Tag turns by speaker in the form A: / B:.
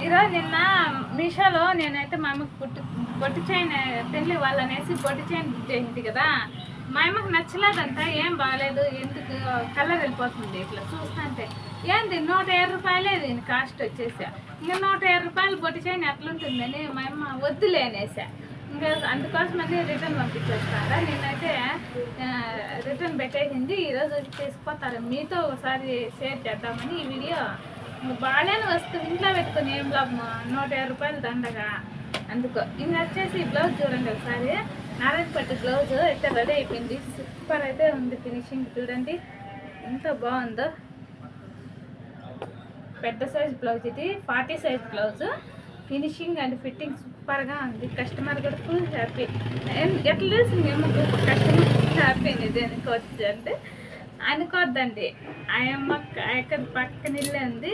A: ఈరోజు నిన్న మీషోలో నేనైతే మా అమ్మకి పొట్టి చైన్ పెళ్ళి వాళ్ళనేసి పొట్టి చైన్ బుక్ చేసింది కదా. మా అమ్మకి నచ్చలేదంట, ఏం బాగాలేదు, ఎందుకు కలర్ వెళ్ళిపోతుంది ఇట్లా చూస్తుంటే. ఏంది 150 రూపాయలే దీని కాస్ట్ వచ్చేసా. ఇంకా 150 రూపాయలు పొట్టి చైన్ ఎట్లుంటుందని మా అమ్మ వద్దులే అనేసా. ఇంకా అందుకోసమని రిటర్న్ పంపించేస్తారా. నేనైతే రిటర్న్ పెట్టేసింది. ఈరోజు తీసుకుపోతారు. మీతో ఒకసారి షేర్ చేద్దామని ఈ వీడియో. బాగాలేని వస్తువు ఇంట్లో పెట్టుకుని ఏం లాభం, 150 రూపాయలు దండగా. అందుకో ఇంకా వచ్చేసి బ్లౌజ్ చూడండి ఒకసారి. నారాయణ పట్టు బ్లౌజ్ అయితే రెడీ అయిపోయింది. సూపర్ అయితే ఉంది ఫినిషింగ్. చూడండి ఎంత బాగుందో. పెద్ద సైజ్ బ్లౌజ్ ఇది, 40 size blouse. Finishing and fitting సూపర్గా ఉంది. కస్టమర్ కూడా ఫుల్ హ్యాపీ. ఎట్లా తెలిసింది ఏమో కస్టమర్ హ్యాపీ అనేది అనుకోవచ్చు అంటే అనుకోవద్దండి. ఆయమ్మ ఎక్కడ పక్కన ఇల్లే ఉంది.